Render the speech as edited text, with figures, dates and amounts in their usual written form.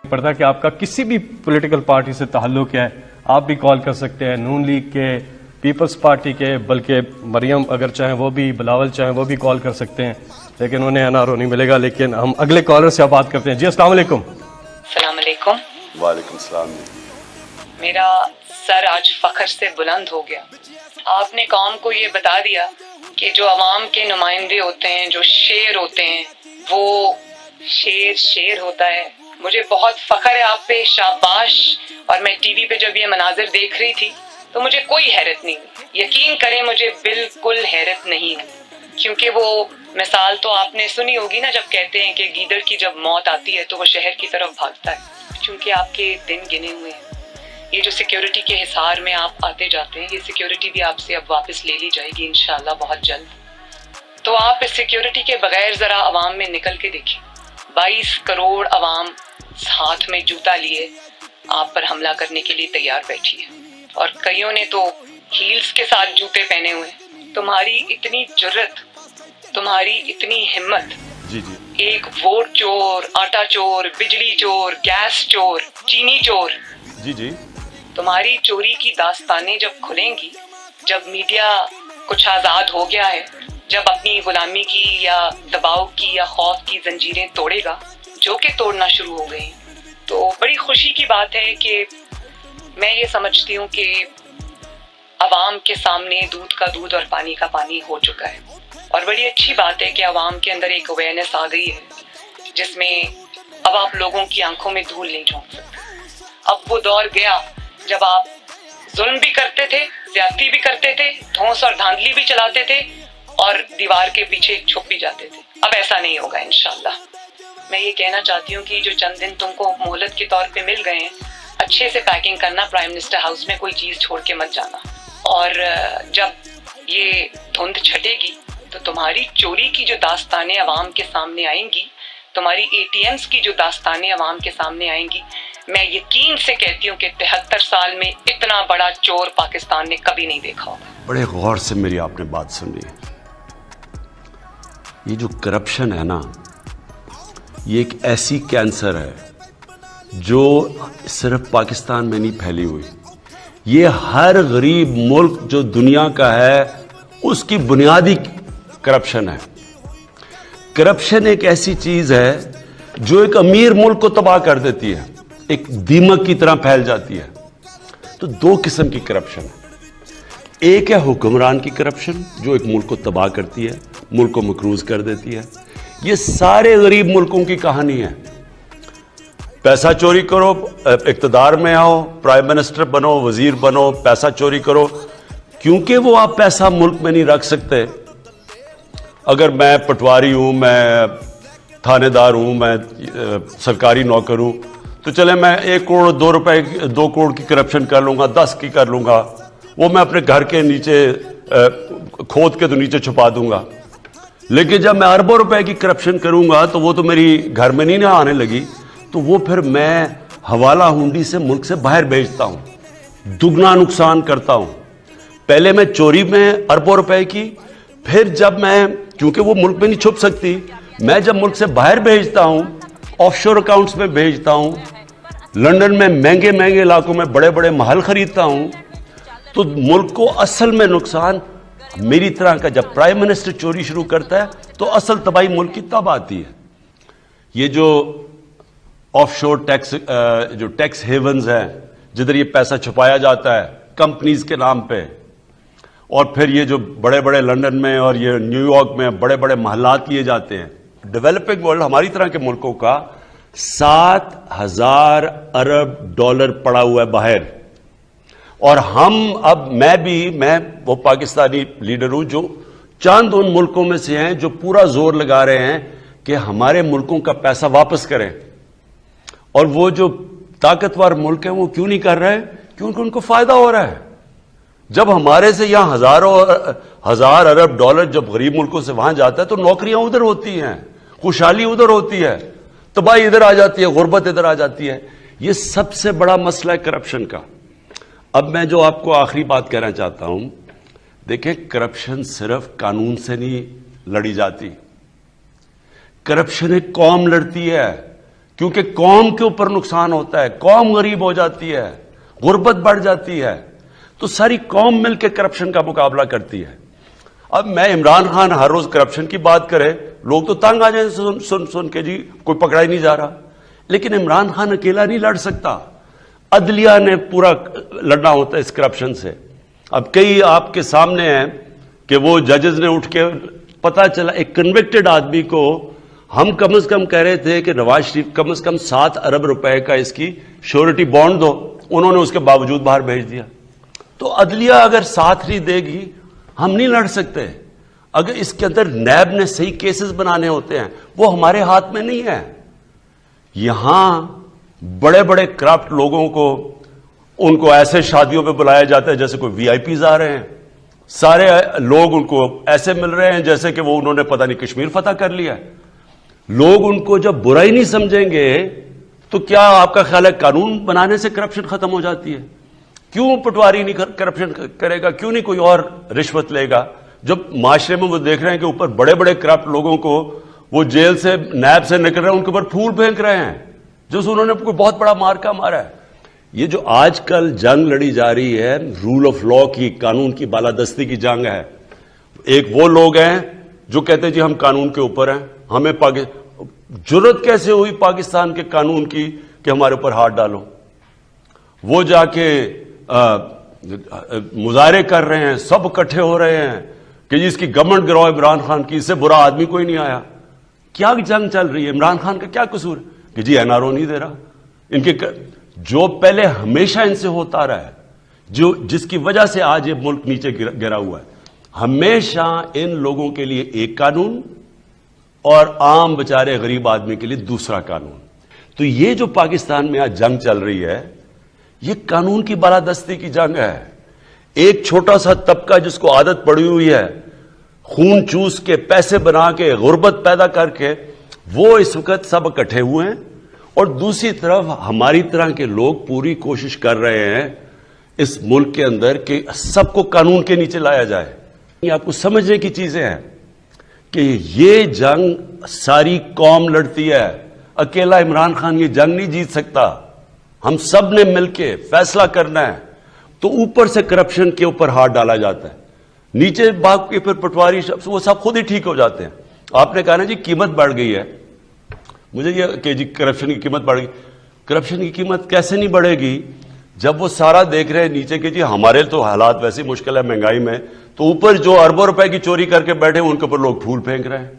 پڑتا کہ آپ کا کسی بھی پولیٹیکل پارٹی سے تعلق ہے، آپ بھی کال کر سکتے ہیں، نون لیگ کے، پیپلز پارٹی کے، بلکہ مریم اگر چاہیں وہ بھی، بلاول چاہیں وہ بھی کال کر سکتے ہیں، لیکن انہیں این آر او نہیں ملے گا۔ لیکن ہم اگلے کالر سے اب بات کرتے ہیں۔ جی السلام علیکم۔ السلام علیکم۔ وعلیکم السلام۔ میرا سر آج فخر سے بلند ہو گیا۔ آپ نے قوم کو یہ بتا دیا کہ جو عوام کے نمائندے ہوتے ہیں، جو شیر ہوتے ہیں، وہ شیر ہوتا ہے۔ مجھے بہت فخر ہے آپ پہ، شاباش۔ اور میں ٹی وی پہ جب یہ مناظر دیکھ رہی تھی تو مجھے کوئی حیرت نہیں ہوئی، یقین کریں مجھے بالکل حیرت نہیں ہوئی، کیونکہ وہ مثال تو آپ نے سنی ہوگی نا، جب کہتے ہیں کہ گیدڑ کی جب موت آتی ہے تو وہ شہر کی طرف بھاگتا ہے، چونکہ آپ کے دن گنے ہوئے ہیں۔ یہ جو سیکیورٹی کے حصار میں آپ آتے جاتے ہیں، یہ سیکیورٹی بھی آپ سے اب واپس لے لی جائے گی انشاءاللہ بہت جلد۔ تو آپ اس سیکیورٹی کے بغیر ذرا عوام میں نکل کے دیکھیں۔ 22 کروڑ عوام ہاتھ میں جوتا لیے آپ پر حملہ کرنے کے لیے تیار بیٹھی ہے، اور کئیوں نے تو ہیلز کے ساتھ جوتے پہنے ہوئے۔ تمہاری اتنی جرت، تمہاری اتنی ہمت، جی ایک ووٹ چور، آٹا چور، بجلی چور، گیس چور، چینی چور، جی تمہاری چوری کی داستانیں جب کھلیں گی، جب میڈیا کچھ آزاد ہو گیا ہے، جب اپنی غلامی کی یا دباؤ کی یا خوف کی زنجیریں توڑے گا، جو کہ توڑنا شروع ہو گئی، تو بڑی خوشی کی بات ہے کہ میں یہ سمجھتی ہوں کہ عوام کے سامنے دودھ کا دودھ اور پانی کا پانی ہو چکا ہے، اور بڑی اچھی بات ہے کہ عوام کے اندر ایک اویئرنیس آ گئی ہے، جس میں اب آپ لوگوں کی آنکھوں میں دھول نہیں جھونک سکتے۔ اب وہ دور گیا جب آپ ظلم بھی کرتے تھے، زیادتی بھی کرتے تھے، دھونس اور دھاندلی بھی چلاتے تھے، اور دیوار کے پیچھے چھپ بھی جاتے تھے۔ اب ایسا نہیں ہوگا انشاءاللہ۔ میں یہ کہنا چاہتی ہوں کہ جو چند دن تم کو مہلت کے طور پہ مل گئے ہیں، اچھے سے پیکنگ کرنا، پرائم منسٹر ہاؤس میں کوئی چیز چھوڑ کے مت جانا، اور جب یہ دھند چھٹے گی تو تمہاری چوری کی جو داستانیں عوام کے سامنے آئیں گی، تمہاری اے ٹی ایمز کی جو داستانیں عوام کے سامنے آئیں گی، میں یقین سے کہتی ہوں کہ 73 سال میں اتنا بڑا چور پاکستان نے کبھی نہیں دیکھا ہوگا۔ بڑے غور سے میری آپ نے بات سنی۔ یہ جو کرپشن ہے نا، یہ ایک ایسی کینسر ہے جو صرف پاکستان میں نہیں پھیلی ہوئی، یہ ہر غریب ملک جو دنیا کا ہے اس کی بنیادی کرپشن ہے۔ کرپشن ایک ایسی چیز ہے جو ایک امیر ملک کو تباہ کر دیتی ہے، ایک دیمک کی طرح پھیل جاتی ہے۔ تو دو قسم کی کرپشن ہے، ایک ہے حکمران کی کرپشن جو ایک ملک کو تباہ کرتی ہے، ملک کو مقروض کر دیتی ہے۔ یہ سارے غریب ملکوں کی کہانی ہے۔ پیسہ چوری کرو، اقتدار میں آؤ، پرائم منسٹر بنو، وزیر بنو، پیسہ چوری کرو، کیونکہ وہ آپ پیسہ ملک میں نہیں رکھ سکتے۔ اگر میں پٹواری ہوں، میں تھانے دار ہوں، میں سرکاری نوکر ہوں، تو چلے میں 1 کروڑ 2 روپے 2 کروڑ کی کرپشن کر لوں گا، 10 کی کر لوں گا، وہ میں اپنے گھر کے نیچے کھود کے تو نیچے چھپا دوں گا۔ لیکن جب میں اربوں روپے کی کرپشن کروں گا تو وہ تو میری گھر میں نہیں نہ آنے لگی، تو وہ پھر میں حوالہ ہنڈی سے ملک سے باہر بھیجتا ہوں، دگنا نقصان کرتا ہوں۔ پہلے میں چوری میں اربوں روپے کی، پھر جب میں، کیونکہ وہ ملک میں نہیں چھپ سکتی، میں جب ملک سے باہر بھیجتا ہوں، آف شور اکاؤنٹس میں بھیجتا ہوں، لندن میں مہنگے مہنگے علاقوں میں بڑے بڑے محل خریدتا ہوں، تو ملک کو اصل میں نقصان میری طرح کا، جب پرائم منسٹر چوری شروع کرتا ہے تو اصل تباہی ملک کی تب آتی ہے۔ یہ جو آف شور ٹیکس، جو ٹیکس ہیونز ہیں جدھر یہ پیسہ چھپایا جاتا ہے کمپنیز کے نام پہ، اور پھر یہ جو بڑے بڑے لندن میں اور یہ نیو یارک میں بڑے بڑے محلات کیے جاتے ہیں، ڈیولپنگ ورلڈ ہماری طرح کے ملکوں کا 7,000 ارب ڈالر پڑا ہوا ہے باہر، اور ہم اب میں وہ پاکستانی لیڈر ہوں جو چند ان ملکوں میں سے ہیں جو پورا زور لگا رہے ہیں کہ ہمارے ملکوں کا پیسہ واپس کریں، اور وہ جو طاقتور ملک ہیں وہ کیوں نہیں کر رہے؟ کیونکہ ان کو فائدہ ہو رہا ہے۔ جب ہمارے سے یہاں ہزار ارب ڈالر جب غریب ملکوں سے وہاں جاتا ہے تو نوکریاں ادھر ہوتی ہیں، خوشحالی ادھر ہوتی ہے، تباہی ادھر آ جاتی ہے، غربت ادھر آ جاتی ہے۔ یہ سب سے بڑا مسئلہ ہے کرپشن کا۔ اب میں جو آپ کو آخری بات کہنا چاہتا ہوں، دیکھیں کرپشن صرف قانون سے نہیں لڑی جاتی، کرپشن ایک قوم لڑتی ہے کیونکہ قوم کے اوپر نقصان ہوتا ہے, قوم غریب ہو جاتی ہے, غربت بڑھ جاتی ہے, تو ساری قوم مل کے کرپشن کا مقابلہ کرتی ہے. اب میں عمران خان ہر روز کرپشن کی بات کرے, لوگ تو تنگ آ جائیں سن کے, جی کوئی پکڑا ہی نہیں جا رہا. لیکن عمران خان اکیلا نہیں لڑ سکتا, عدلیہ نے پورا لڑنا ہوتا ہے اس کرپشن سے. اب کئی آپ کے سامنے ہیں کہ وہ ججز نے اٹھ کے, پتا چلا ایک کنوکٹڈ آدمی کو ہم کم از کم کہہ رہے تھے کہ نواز شریف کم از کم 7 ارب روپے کا اس کی شیورٹی بانڈ دو, انہوں نے اس کے باوجود باہر بھیج دیا. تو عدلیہ اگر ساتھ نہیں دے گی ہم نہیں لڑ سکتے. اگر اس کے اندر نیب نے صحیح کیسز بنانے ہوتے ہیں, وہ ہمارے ہاتھ میں نہیں ہے. یہاں بڑے بڑے کرپٹ لوگوں کو ان کو ایسے شادیوں پہ بلایا جاتا ہے جیسے کوئی وی آئی پیز آ رہے ہیں, سارے لوگ ان کو ایسے مل رہے ہیں جیسے کہ وہ انہوں نے پتہ نہیں کشمیر فتح کر لیا ہے. لوگ ان کو جب برا ہی نہیں سمجھیں گے تو کیا آپ کا خیال ہے قانون بنانے سے کرپشن ختم ہو جاتی ہے؟ کیوں پٹواری نہیں کرپشن کرے گا, کیوں نہیں کوئی اور رشوت لے گا؟ جب معاشرے میں وہ دیکھ رہے ہیں کہ اوپر بڑے بڑے کرپٹ لوگوں کو وہ جیل سے نیب سے نکل رہے ہیں, ان کے اوپر پھول پھینک رہے ہیں جو انہوں نے کوئی بہت بڑا مارکا مارا ہے. یہ جو آج کل جنگ لڑی جا رہی ہے رول آف لا کی, قانون کی بالادستی کی جنگ ہے. ایک وہ لوگ ہیں جو کہتے ہیں جی ہم قانون کے اوپر ہیں, ہمیں جرت کیسے ہوئی پاکستان کے قانون کی کہ ہمارے اوپر ہاتھ ڈالو. وہ جا کے مظاہرے کر رہے ہیں, سب اکٹھے ہو رہے ہیں کہ جی اس کی گورنمنٹ گراؤ عمران خان کی, اس سے برا آدمی کوئی نہیں آیا. کیا جنگ چل رہی ہے؟ عمران خان کا کیا قصور ہے کہ جی این آر او نہیں دے رہا؟ ان کے جو پہلے ہمیشہ ان سے ہوتا رہا ہے, جو جس کی وجہ سے آج یہ ملک نیچے گرا ہوا ہے, ہمیشہ ان لوگوں کے لیے ایک قانون اور عام بیچارے غریب آدمی کے لیے دوسرا قانون. تو یہ جو پاکستان میں آج جنگ چل رہی ہے یہ قانون کی بالادستی کی جنگ ہے. ایک چھوٹا سا طبقہ جس کو عادت پڑی ہوئی ہے خون چوس کے, پیسے بنا کے, غربت پیدا کر کے, وہ اس وقت سب اکٹھے ہوئے ہیں. اور دوسری طرف ہماری طرح کے لوگ پوری کوشش کر رہے ہیں اس ملک کے اندر کہ سب کو قانون کے نیچے لایا جائے. یہ آپ کو سمجھنے کی چیزیں ہیں کہ یہ جنگ ساری قوم لڑتی ہے, اکیلا عمران خان یہ جنگ نہیں جیت سکتا. ہم سب نے مل کے فیصلہ کرنا ہے. تو اوپر سے کرپشن کے اوپر ہاتھ ڈالا جاتا ہے, نیچے باغ کے پھر پٹواری وہ سب خود ہی ٹھیک ہو جاتے ہیں. آپ نے کہا نا جی قیمت بڑھ گئی ہے, مجھے یہ کہ جی کرپشن کی قیمت بڑھ گئی. کرپشن کی قیمت کیسے نہیں بڑھے گی جب وہ سارا دیکھ رہے ہیں نیچے کہ جی ہمارے تو حالات ویسے مشکل ہے مہنگائی میں, تو اوپر جو اربوں روپے کی چوری کر کے بیٹھے ان کے اوپر لوگ پھول پھینک رہے ہیں.